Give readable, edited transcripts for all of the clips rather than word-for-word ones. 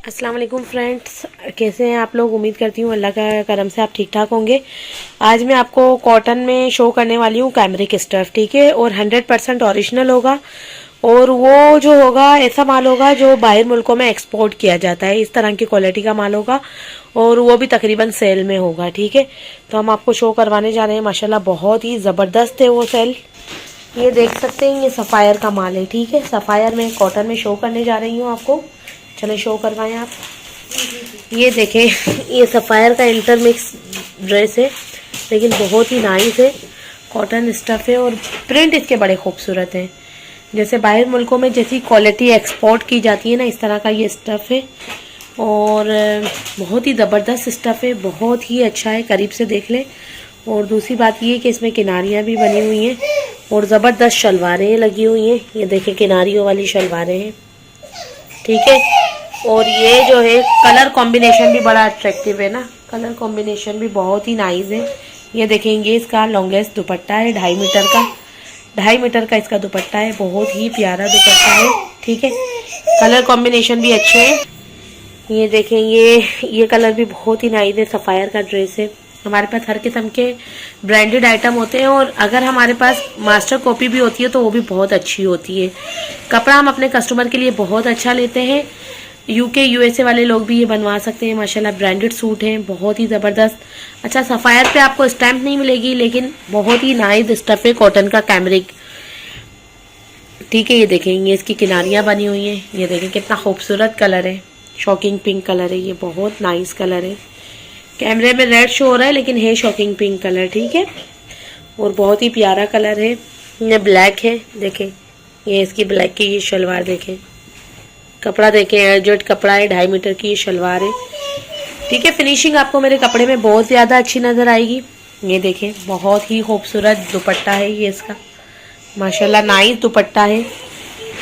अस्सलाम वालेकुम फ्रेंड्स, कैसे हैं आप लोग। उम्मीद करती हूँ अल्लाह का करम से आप ठीक ठाक होंगे। आज मैं आपको कॉटन में शो करने वाली हूँ कैमरिक स्टफ, ठीक है। और 100% ओरिजिनल होगा और वो जो होगा ऐसा माल होगा जो बाहर मुल्कों में एक्सपोर्ट किया जाता है। इस तरह की क्वालिटी का माल होगा और वो भी तकरीबन सेल में होगा, ठीक है। तो हम आपको शो करवाने जा रहे हैं। माशाल्लाह बहुत ही ज़बरदस्त है वो सेल। ये देख सकते हैं, ये सफ़ायर का माल है, ठीक है। सफ़ायर में कॉटन में शो करने जा रही हूँ आपको। चले शो करवाएं आप। ये देखें, ये सफ़ायर का इंटरमिक्स ड्रेस है, लेकिन बहुत ही नाइस है। कॉटन स्टफ़ है और प्रिंट इसके बड़े खूबसूरत हैं। जैसे बाहर मुल्कों में जैसी क्वालिटी एक्सपोर्ट की जाती है ना, इस तरह का ये स्टफ़ है और बहुत ही ज़बरदस्त स्टफ़ है, बहुत ही अच्छा है। करीब से देख लें। और दूसरी बात ये कि इसमें किनारियाँ भी बनी हुई हैं और ज़बरदस्त शलवारें लगी हुई हैं। ये देखें, किनारियों वाली शलवारें हैं, ठीक है। और ये जो है कलर कॉम्बिनेशन भी बड़ा अट्रैक्टिव है ना, कलर कॉम्बिनेशन भी बहुत ही नाइस है। ये देखेंगे, इसका लॉन्गेस्ट दुपट्टा है 2.5 मीटर का, 2.5 मीटर का इसका दुपट्टा है। बहुत ही प्यारा दुपट्टा है, ठीक है। कलर कॉम्बिनेशन भी अच्छे हैं। ये देखेंगे, ये कलर भी बहुत ही नाइस है। सफ़ायर का ड्रेस है। हमारे पास हर किस्म के ब्रांडेड आइटम होते हैं और अगर हमारे पास मास्टर कॉपी भी होती है तो वो भी बहुत अच्छी होती है। कपड़ा हम अपने कस्टमर के लिए बहुत अच्छा लेते हैं। यूके यूएसए वाले लोग भी ये बनवा सकते हैं। माशाल्लाह ब्रांडेड सूट हैं, बहुत ही ज़बरदस्त। अच्छा, सफ़ायर पे आपको स्टैम्प नहीं मिलेगी, लेकिन बहुत ही नाइस स्टफ है कॉटन का कैमरिक, ठीक है। ये देखेंगे, इसकी किनारियाँ बनी हुई हैं। ये देखें कितना खूबसूरत कलर है, शॉकिंग पिंक कलर है। ये बहुत नाइस कलर है। कैमरे में रेड शो हो रहा है लेकिन है शॉकिंग पिंक कलर, ठीक है। और बहुत ही प्यारा कलर है। ये ब्लैक है, देखें, ये इसकी ब्लैक की ये शलवार देखें। कपड़ा देखें, एयरजेट कपड़ा है, 2.5 मीटर की ये शलवार है, ठीक है। फिनिशिंग आपको मेरे कपड़े में बहुत ज़्यादा अच्छी नज़र आएगी। ये देखें, बहुत ही खूबसूरत दुपट्टा है ये इसका। माशाल्लाह नाइस दुपट्टा है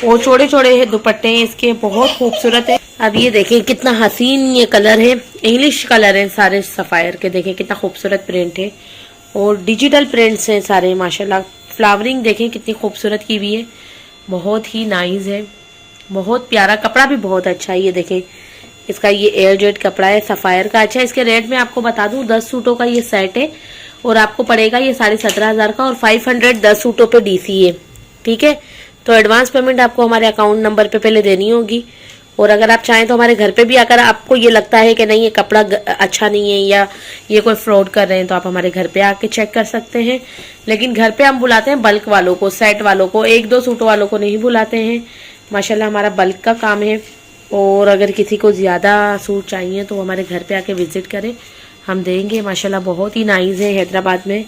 और चौड़े चौड़े है दुपट्टे हैं इसके, बहुत खूबसूरत है। अब ये देखें कितना हसीन ये कलर है, इंग्लिश कलर है सारे सफ़ायर के। देखें कितना खूबसूरत प्रिंट है और डिजिटल प्रिंट्स हैं सारे। माशाल्लाह फ्लावरिंग देखें कितनी खूबसूरत की हुई है, बहुत ही नाइस है। बहुत प्यारा कपड़ा भी बहुत अच्छा है। ये देखें, इसका ये एयरजेट कपड़ा है सफ़ायर का। अच्छा, इसके रेट में आपको बता दूं, 10 सूटों का ये सेट है और आपको पड़ेगा ये 17,500 का और 500 10 सूटों पे डीसी है, ठीक है। तो एडवांस पेमेंट आपको हमारे अकाउंट नंबर पे पहले देनी होगी। और अगर आप चाहें तो हमारे घर पे भी, अगर आपको ये लगता है कि नहीं ये कपड़ा अच्छा नहीं है या ये कोई फ्रॉड कर रहे हैं, तो आप हमारे घर पे आके चेक कर सकते हैं। लेकिन घर पे हम बुलाते हैं बल्क वालों को, सेट वालों को, 1-2 सूटों वालों को नहीं बुलाते हैं। माशाल्लाह हमारा बल्क का काम है। और अगर किसी को ज़्यादा सूट चाहिए तो हमारे घर पे आके विज़िट करें, हम देंगे। माशाल्लाह बहुत ही नाइस है। हैदराबाद में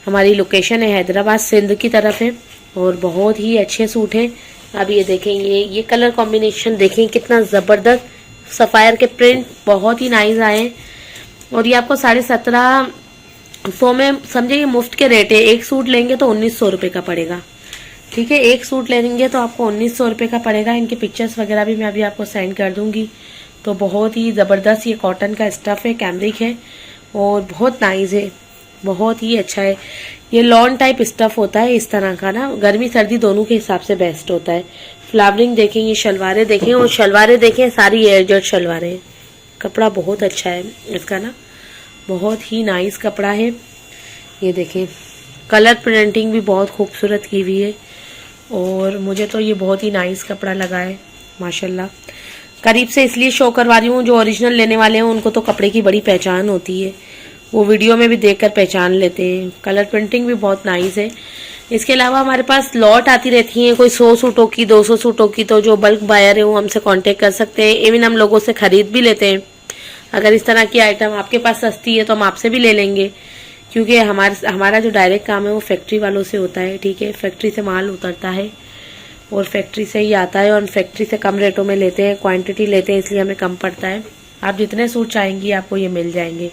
हमारी लोकेशन है, हैदराबाद सिंध की तरफ है और बहुत ही अच्छे सूट हैं। अब ये देखें, ये कलर कॉम्बिनेशन देखें कितना ज़बरदस्त। सफ़ायर के प्रिंट बहुत ही नाइस आए हैं और ये आपको 1750 में, समझे, ये मुफ्त के रेट है। एक सूट लेंगे तो 1900 रुपये का पड़ेगा, ठीक है। एक सूट लेंगे तो आपको 1900 रुपये का पड़ेगा। इनके पिक्चर्स वगैरह भी मैं अभी आपको सेंड कर दूंगी। तो बहुत ही ज़बरदस्त ये कॉटन का स्टफ़ है, कैमरिक है और बहुत नाइस है, बहुत ही अच्छा है। ये लॉन टाइप स्टफ होता है इस तरह का ना, गर्मी सर्दी दोनों के हिसाब से बेस्ट होता है। फ्लावरिंग देखें, ये शलवारें देखें और शलवारें देखें, सारी एयरजेट शलवारें। कपड़ा बहुत अच्छा है इसका ना, बहुत ही नाइस कपड़ा है। ये देखें, कलर प्रिंटिंग भी बहुत खूबसूरत की हुई है और मुझे तो ये बहुत ही नाइस कपड़ा लगा है माशाल्लाह। करीब से इसलिए शो करवा रही हूँ, जो ओरिजिनल लेने वाले हैं उनको तो कपड़े की बड़ी पहचान होती है, वो वीडियो में भी देखकर पहचान लेते हैं। कलर प्रिंटिंग भी बहुत नाइस है। इसके अलावा हमारे पास लॉट आती रहती हैं, कोई 100 सूटों की, 200 सूटों की। तो जो बल्क बायर है वो हमसे कांटेक्ट कर सकते हैं। इवन हम लोगों से खरीद भी लेते हैं। अगर इस तरह की आइटम आपके पास सस्ती है तो हम आपसे भी ले लेंगे, क्योंकि हमारा जो डायरेक्ट काम है वो फैक्ट्री वालों से होता है, ठीक है। फैक्ट्री से माल उतरता है और फैक्ट्री से ही आता है और फैक्ट्री से कम रेटों में लेते हैं, क्वांटिटी लेते हैं, इसलिए हमें कम पड़ता है। आप जितने सूट चाहेंगी आपको ये मिल जाएंगे।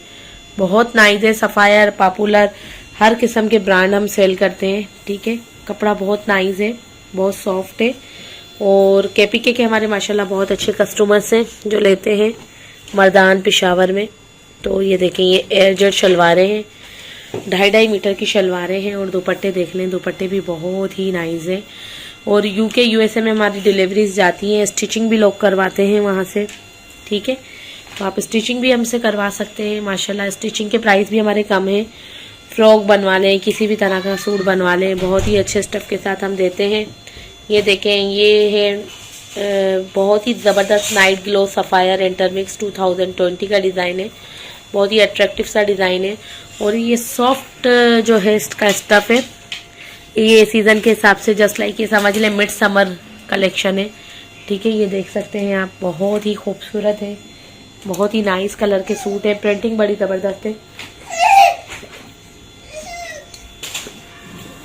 बहुत नाइस है। सफ़ायर, पॉपुलर, हर किस्म के ब्रांड हम सेल करते हैं, ठीक है। कपड़ा बहुत नाइस है, बहुत सॉफ्ट है और केपीके के हमारे माशाल्लाह बहुत अच्छे कस्टमर्स हैं जो लेते हैं मर्दान पेशावर में। तो ये देखें, ये एयरजेट शलवारें हैं, 2.5 मीटर की शलवारें हैं और दुपट्टे देख लें, दुपट्टे भी बहुत ही नाइस है। और यूके यूएसए में हमारी डिलीवरीज जाती हैं, स्टिचिंग भी लोग करवाते हैं वहाँ से, ठीक है। तो आप स्टिचिंग भी हमसे करवा सकते हैं। माशाल्लाह स्टिचिंग के प्राइस भी हमारे कम है। फ्रॉक बनवा लें, किसी भी तरह का सूट बनवा लें, बहुत ही अच्छे स्टफ़ के साथ हम देते हैं। ये देखें, ये है बहुत ही ज़बरदस्त नाइट ग्लो सफ़ायर इंटरमिक्स 2020 का डिज़ाइन है। बहुत ही अट्रैक्टिव सा डिज़ाइन है। और ये सॉफ्ट जो है इसका स्टफ़ है, ये सीज़न के हिसाब से जस्ट लाइक ये समझ लें मिड समर कलेक्शन है। ठीक है, ये देख सकते हैं आप, बहुत ही खूबसूरत है, बहुत ही नाइस कलर के सूट है। प्रिंटिंग बड़ी ज़बरदस्त है।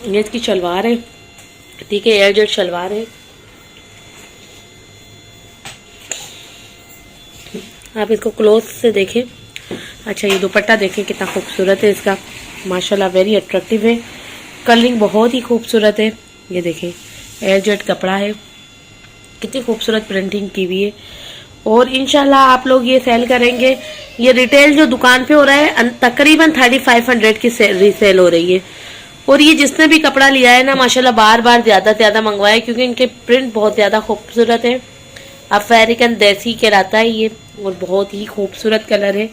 ये इसकी शलवार है, ठीक है, एयरजेट शलवार है। आप इसको क्लोज से देखें। अच्छा, ये दुपट्टा देखें कितना खूबसूरत है इसका, माशाल्लाह वेरी अट्रैक्टिव है। कलरिंग बहुत ही खूबसूरत है। ये देखें, एयरजेट कपड़ा है, कितनी खूबसूरत प्रिंटिंग की हुई है। और इंशाल्लाह आप लोग ये सेल करेंगे। ये रिटेल जो दुकान पे हो रहा है तकरीबन 3500 की रीसेल हो रही है। और ये जिसने भी कपड़ा लिया है ना, माशाल्लाह बार बार ज़्यादा से ज़्यादा मंगवाए, क्योंकि इनके प्रिंट बहुत ज़्यादा खूबसूरत है। अफ्रीकन देसी कहलाता है ये, और बहुत ही खूबसूरत कलर है।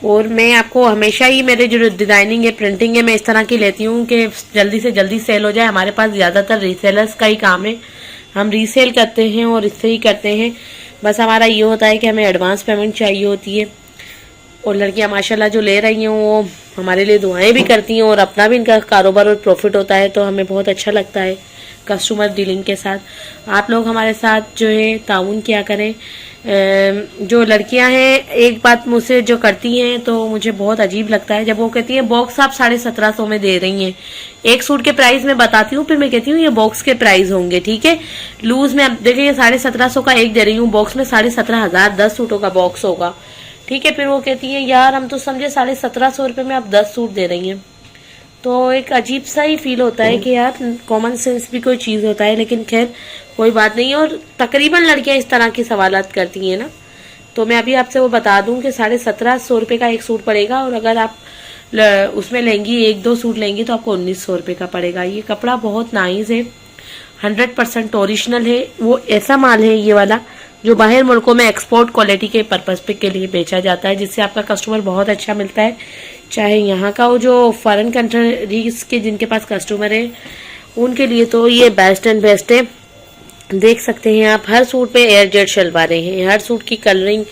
और मैं आपको हमेशा ही मेरे जो डिज़ाइनिंग है, प्रिंटिंग है, मैं इस तरह की लेती हूँ कि जल्दी से जल्दी सेल हो जाए। हमारे पास ज़्यादातर रीसेलर्स का ही काम है, हम रीसेल करते हैं और इससे ही करते हैं। बस हमारा ये होता है कि हमें एडवांस पेमेंट चाहिए होती है। और लड़कियां माशाल्लाह जो ले रही हैं वो हमारे लिए दुआएं भी करती हैं, और अपना भी इनका कारोबार और प्रॉफिट होता है, तो हमें बहुत अच्छा लगता है कस्टमर डीलिंग के साथ। आप लोग हमारे साथ जो है ताउन किया करें। जो लड़कियां हैं, एक बात मुझसे जो करती हैं तो मुझे बहुत अजीब लगता है, जब वो कहती हैं बॉक्स आप 1750 में दे रही हैं। एक सूट के प्राइस मैं बताती हूँ, फिर मैं कहती हूँ ये बॉक्स के प्राइस होंगे, ठीक है। लूज में अब देखिए 1750 का एक दे रही हूँ, बॉक्स में 17,500 10 सूटों का बॉक्स होगा, ठीक है। फिर वो कहती है यार हम तो समझे 1750 रुपये में आप 10 सूट दे रही हैं। तो एक अजीब सा ही फील होता है कि यार कॉमन सेंस भी कोई चीज़ होता है, लेकिन खैर कोई बात नहीं है। और तकरीबन लड़कियां इस तरह की सवालात करती हैं ना, तो मैं अभी आपसे वो बता दूं कि 1750 रुपये का एक सूट पड़ेगा, और अगर आप उसमें लेंगी 1-2 सूट लेंगी तो आपको 1900 रुपये का पड़ेगा। ये कपड़ा बहुत नाइस है, 100% ओरिजिनल है। वो ऐसा माल है ये वाला जो बाहर मुल्कों में एक्सपोर्ट क्वालिटी के पर्पज पे के लिए बेचा जाता है, जिससे आपका कस्टमर बहुत अच्छा मिलता है। चाहे यहाँ का हो, जो फॉरेन कंट्रीज के जिनके पास कस्टमर है उनके लिए तो ये बेस्ट एंड बेस्ट है। देख सकते हैं आप, हर सूट पे एयरजेट शलवारें हैं, हर सूट की कलरिंग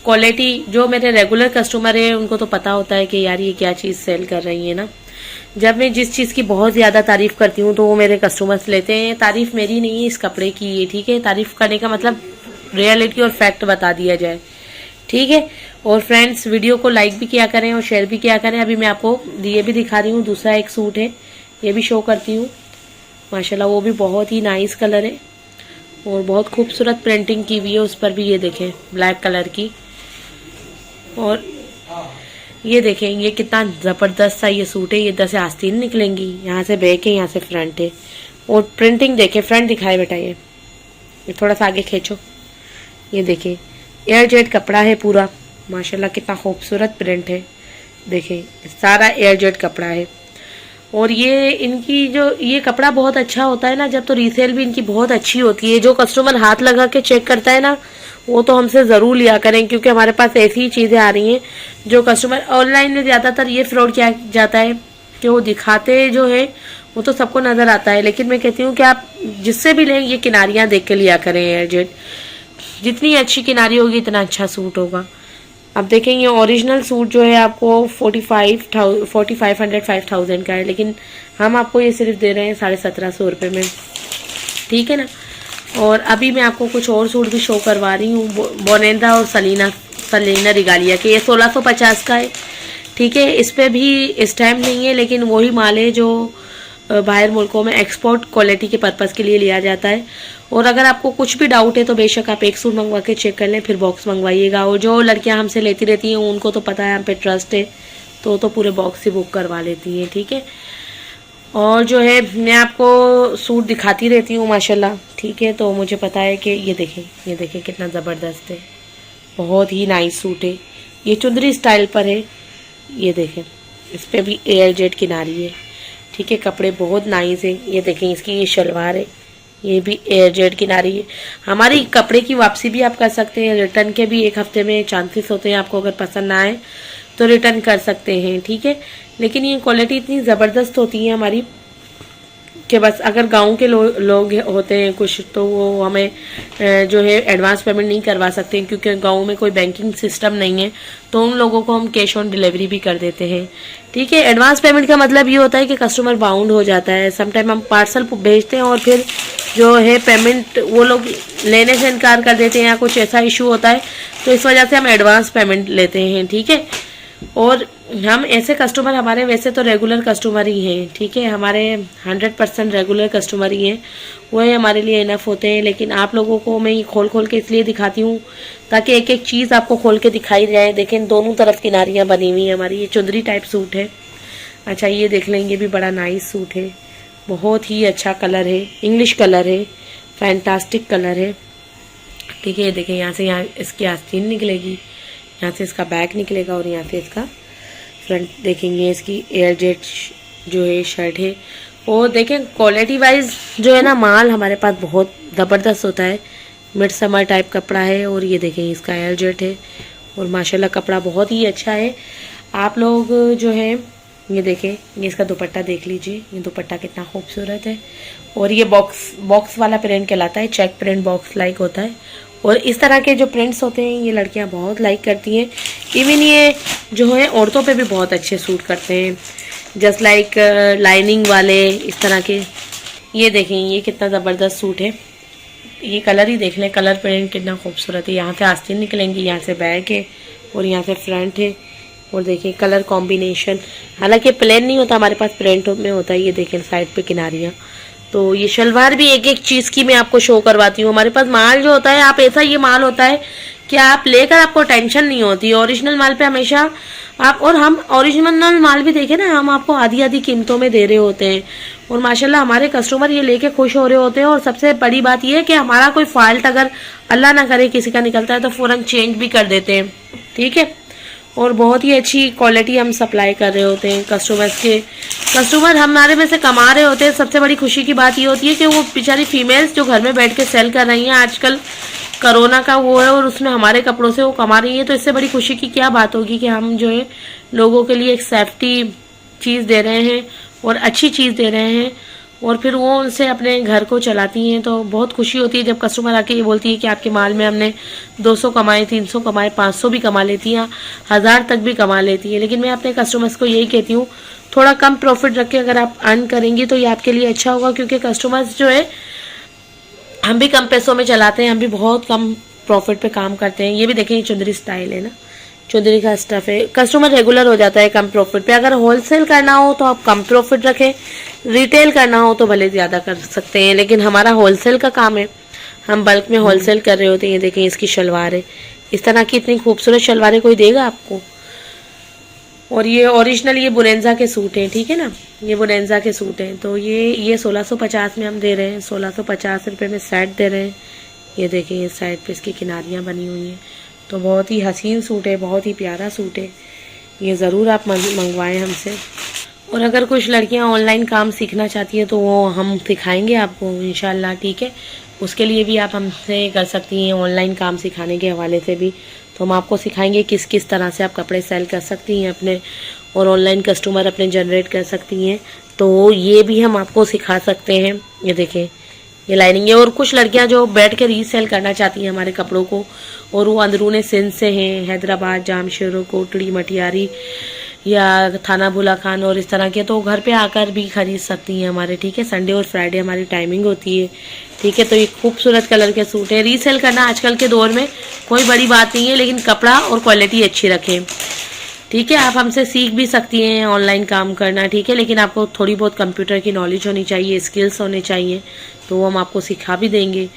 क्वालिटी, जो मेरे रेगुलर कस्टमर है उनको तो पता होता है कि यार ये क्या चीज़ सेल कर रही है ना। जब मैं जिस चीज़ की बहुत ज़्यादा तारीफ करती हूँ तो वो मेरे कस्टमर्स लेते हैं। तारीफ मेरी नहीं है इस कपड़े की, ये ठीक है। तारीफ करने का मतलब रियलिटी और फैक्ट बता दिया जाए, ठीक है। और फ्रेंड्स, वीडियो को लाइक भी किया करें और शेयर भी किया करें। अभी मैं आपको ये भी दिखा रही हूँ, दूसरा एक सूट है, ये भी शो करती हूँ। माशाल्लाह वो भी बहुत ही नाइस कलर है और बहुत खूबसूरत प्रिंटिंग की हुई है उस पर भी। ये देखें ब्लैक कलर की, और ये देखें ये कितना ज़बरदस्त सा ये सूट है। ये 10 से आस्तीन निकलेंगी, यहाँ से बैक है, यहाँ से फ्रंट है। और प्रिंटिंग देखें, फ्रंट दिखाए बेटा, ये थोड़ा सा आगे खींचो। ये देखें एयरजेट कपड़ा है पूरा, माशाल्लाह कितना खूबसूरत प्रिंट है। देखें सारा एयरजेट कपड़ा है। और ये इनकी जो ये कपड़ा बहुत अच्छा होता है ना जब, तो रीसेल भी इनकी बहुत अच्छी होती है। जो कस्टमर हाथ लगा के चेक करता है ना, वो तो हमसे ज़रूर लिया करें, क्योंकि हमारे पास ऐसी ही चीज़ें आ रही हैं जो कस्टमर ऑनलाइन में ज़्यादातर ये फ्रॉड किया जाता है कि वो दिखाते जो है वो तो सबको नज़र आता है, लेकिन मैं कहती हूँ कि आप जिससे भी लें ये किनारियाँ देख के लिया करें एयरजेट। जितनी अच्छी किनारी होगी इतना अच्छा सूट होगा। अब देखें ये ओरिजिनल सूट जो है आपको 4500 का है, लेकिन हम आपको ये सिर्फ दे रहे हैं 1750 रुपये में, ठीक है ना। और अभी मैं आपको कुछ और सूट भी शो करवा रही हूँ, बोनेंदा और सलीना रिगालिया के। ये 1650 का है, ठीक है। इस पर भी स्टैम्प नहीं है, लेकिन वही माल है जो बाहर मुल्कों में एक्सपोर्ट क्वालिटी के पर्पज़ के लिए लिया जाता है। और अगर आपको कुछ भी डाउट है तो बेशक आप एक सूट मंगवा के चेक कर लें, फिर बॉक्स मंगवाइएगा। और जो लड़कियां हमसे लेती रहती हैं उनको तो पता है हम पे ट्रस्ट है, तो पूरे बॉक्स ही बुक करवा लेती हैं, ठीक है। और जो है मैं आपको सूट दिखाती रहती हूँ माशाल्लाह, ठीक है। तो मुझे पता है कि ये देखें कितना ज़बरदस्त है, बहुत ही नाइस सूट है। ये चुंदरी स्टाइल पर है, ये देखें इस पर भी एयरजेट किनारी है, ठीक है। कपड़े बहुत नाइस है। ये देखें इसकी ये शलवार है, ये भी एयर जेट किनारी है। हमारी कपड़े की वापसी भी आप कर सकते हैं, रिटर्न के भी 1 हफ्ते में चांसेस होते हैं। आपको अगर पसंद ना आए तो रिटर्न कर सकते हैं, ठीक है। लेकिन ये क्वालिटी इतनी ज़बरदस्त होती है हमारी कि बस अगर गांव के लोग होते हैं कुछ, तो वो हमें जो है एडवांस पेमेंट नहीं करवा सकते, क्योंकि गांव में कोई बैंकिंग सिस्टम नहीं है। तो उन लोगों को हम कैश ऑन डिलीवरी भी कर देते हैं, ठीक है। एडवांस पेमेंट का मतलब ये होता है कि कस्टमर बाउंड हो जाता है। समटाइम हम पार्सल भेजते हैं और फिर जो है पेमेंट वो लोग लेने से इनकार कर देते हैं या कुछ ऐसा इशू होता है, तो इस वजह से हम एडवांस पेमेंट लेते हैं, ठीक है। और हम ऐसे कस्टमर, हमारे वैसे तो रेगुलर कस्टमर ही हैं, ठीक है। हमारे 100% रेगुलर कस्टमर ही हैं, वही हमारे लिए इनफ होते हैं। लेकिन आप लोगों को मैं ये खोल खोल के इसलिए दिखाती हूँ ताकि एक एक चीज़ आपको खोल के दिखाई जाए। देखें दोनों तरफ किनारियाँ बनी हुई हैं हमारी। ये चुंदरी टाइप सूट है। अच्छा ये देख लें, ये भी बड़ा नाइस सूट है, बहुत ही अच्छा कलर है, इंग्लिश कलर है, फैंटास्टिक कलर है, ठीक है। ये देखें यहाँ से यहाँ इसकी आस्तीन निकलेगी, यहाँ से इसका बैक निकलेगा और यहाँ से इसका फ्रंट देखेंगे। इसकी एयर जेट जो है शर्ट है। और देखें क्वालिटी वाइज जो है ना, माल हमारे पास बहुत ज़बरदस्त होता है, मिड समर टाइप कपड़ा है। और ये देखें इसका एयर जेट है और माशाल्लाह कपड़ा बहुत ही अच्छा है। आप लोग जो है ये देखें, ये इसका दुपट्टा देख लीजिए, ये दुपट्टा कितना खूबसूरत है। और ये बॉक्स वाला प्रिंट कहलाता है, चेक प्रिंट बॉक्स लाइक होता है। और इस तरह के जो प्रिंट्स होते हैं ये लड़कियां बहुत लाइक करती हैं। इवन ये जो है औरतों पे भी बहुत अच्छे सूट करते हैं, जस्ट लाइक लाइनिंग वाले इस तरह के। ये देखें ये कितना ज़बरदस्त सूट है। ये कलर ही देख लें, कलर प्रिंट कितना खूबसूरत है। यहाँ से आस्तीन निकलेंगी, यहाँ से बैक है और यहाँ से फ्रंट है। और देखिए कलर कॉम्बिनेशन, हालांकि प्लेन नहीं होता हमारे पास, प्रिंट में होता है। ये देखें साइड पे किनारियाँ। तो ये शलवार भी एक एक चीज़ की मैं आपको शो करवाती हूँ। हमारे पास माल जो होता है, आप ऐसा ये माल होता है कि आप लेकर आपको टेंशन नहीं होती। ओरिजिनल माल पे हमेशा आप, और हम ओरिजिनल माल भी देखें ना, हम आपको आधी आधी कीमतों में दे रहे होते हैं। और माशाल्लाह हमारे कस्टमर ये लेके खुश हो रहे होते हैं। और सबसे बड़ी बात ये है कि हमारा कोई फॉल्ट अगर अल्लाह ना करे किसी का निकलता है तो फ़ौरन चेंज भी कर देते हैं, ठीक है। और बहुत ही अच्छी क्वालिटी हम सप्लाई कर रहे होते हैं कस्टमर्स के। कस्टमर हमारे में से कमा रहे होते हैं। सबसे बड़ी खुशी की बात ये होती है कि वो बेचारी फीमेल्स जो घर में बैठ के सेल कर रही हैं, आजकल कोरोना का वो है और उसमें हमारे कपड़ों से वो कमा रही है। तो इससे बड़ी खुशी की क्या बात होगी कि हम जो है लोगों के लिए एक सेफ्टी चीज़ दे रहे हैं और अच्छी चीज़ दे रहे हैं। और फिर वो उनसे अपने घर को चलाती हैं। तो बहुत खुशी होती है जब कस्टमर आके ये बोलती है कि आपके माल में हमने 200 कमाए, 300 कमाए, 500 भी कमा लेती हैं, 1000 तक भी कमा लेती है। लेकिन मैं अपने कस्टमर्स को यही कहती हूँ, थोड़ा कम प्रॉफिट रख के अगर आप अर्न करेंगी तो ये आपके लिए अच्छा होगा। क्योंकि कस्टमर्स जो है, हम भी कम पैसों में चलाते हैं, हम भी बहुत कम प्रॉफिट पे काम करते हैं। ये भी देखें चुंदरी स्टाइल है ना, चुंदरी का स्टफ है। कस्टमर रेगुलर हो जाता है कम प्रॉफिट पे। अगर होलसेल करना हो तो आप कम प्रॉफिट रखें, रिटेल करना हो तो भले ज़्यादा कर सकते हैं। लेकिन हमारा होलसेल का काम है, हम बल्क में होलसेल कर रहे होते हैं। ये देखें इसकी शलवार है, इस तरह की इतनी खूबसूरत शलवारें कोई देगा आपको। और ये ओरिजिनल ये बुनेंजा के सूट हैं, ठीक है ना, ये बुनेंजा के सूट हैं। तो ये 1650 में हम दे रहे हैं, 1650 रुपये में सेट दे रहे हैं। ये देखें ये साइड पे इसकी किनारियाँ बनी हुई हैं। तो बहुत ही हसीन सूट है, बहुत ही प्यारा सूट है। ये ज़रूर आप मंगवाएं हमसे। और अगर कुछ लड़कियां ऑनलाइन काम सीखना चाहती हैं तो वो हम सिखाएंगे आपको इंशाल्लाह, ठीक है। उसके लिए भी आप हमसे कर सकती हैं, ऑनलाइन काम सिखाने के हवाले से भी। तो हम आपको सिखाएंगे किस किस तरह से आप कपड़े सेल कर सकती हैं अपने, और ऑनलाइन कस्टमर अपने जनरेट कर सकती हैं। तो ये भी हम आपको सिखा सकते हैं। ये देखें ये लाइनिंग है। और कुछ लड़कियां जो बैठ के रीसेल करना चाहती हैं हमारे कपड़ों को, और वो अंदरूने सिंध से हैं, हैदराबाद, जामशेरो, कोटड़ी, मटियारी या थाना बुला खान और इस तरह के, तो घर पे आकर भी खरीद सकती हैं हमारे, ठीक है। संडे और फ्राइडे हमारी टाइमिंग होती है, ठीक है। तो ये खूबसूरत कलर के सूट है। रीसेल करना आजकल के दौर में कोई बड़ी बात नहीं है, लेकिन कपड़ा और क्वालिटी अच्छी रखें, ठीक है। आप हमसे सीख भी सकती हैं ऑनलाइन काम करना, ठीक है। लेकिन आपको थोड़ी बहुत कंप्यूटर की नॉलेज होनी चाहिए, स्किल्स होने चाहिए, तो वो हम आपको सिखा भी देंगे।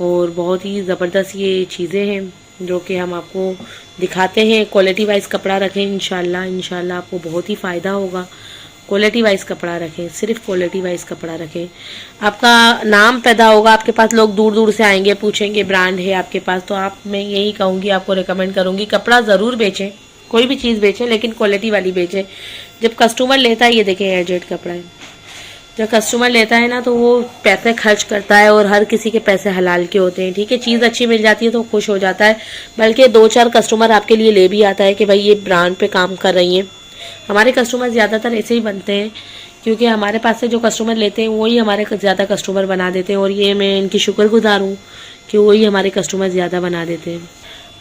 और बहुत ही ज़बरदस्त ये चीज़ें हैं जो कि हम आपको दिखाते हैं। क्वालिटी वाइज कपड़ा रखें, इंशाल्लाह आपको बहुत ही फ़ायदा होगा। क्वालिटी वाइज कपड़ा रखें, सिर्फ क्वालिटी वाइज कपड़ा रखें, आपका नाम पैदा होगा। आपके पास लोग दूर दूर से आएंगे, पूछेंगे ब्रांड है आपके पास, तो आप, मैं यही कहूँगी, आपको रिकमेंड करूँगी कपड़ा ज़रूर बेचें, कोई भी चीज़ बेचें, लेकिन क्वालिटी वाली बेचें। जब कस्टमर लेता है, ये देखें एयर जेट कपड़ा है, जब कस्टमर लेता है ना तो वो पैसे खर्च करता है और हर किसी के पैसे हलाल के होते हैं, ठीक है। चीज़ अच्छी मिल जाती है तो खुश हो जाता है, बल्कि 2-4 कस्टमर आपके लिए ले भी आता है कि भाई ये ब्रांड पे काम कर रही हैं। हमारे कस्टमर ज़्यादातर ऐसे ही बनते हैं, क्योंकि हमारे पास से जो कस्टमर लेते हैं वही हमारे ज़्यादा कस्टमर बना देते हैं, और ये मैं इनकी शुक्रगुजार हूँ कि वही हमारे कस्टमर ज़्यादा बना देते हैं।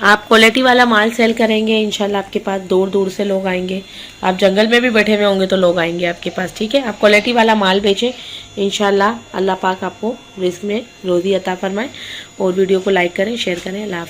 आप क्वालिटी वाला माल सेल करेंगे, इंशाल्लाह आपके पास दूर दूर से लोग आएंगे। आप जंगल में भी बैठे हुए होंगे तो लोग आएंगे आपके पास, ठीक है। आप क्वालिटी वाला माल बेचें, इंशाल्लाह अल्लाह पाक आपको रिस्क में रोज़ी अता फरमाए। और वीडियो को लाइक करें, शेयर करें। अल्लाह हाफ़िज़।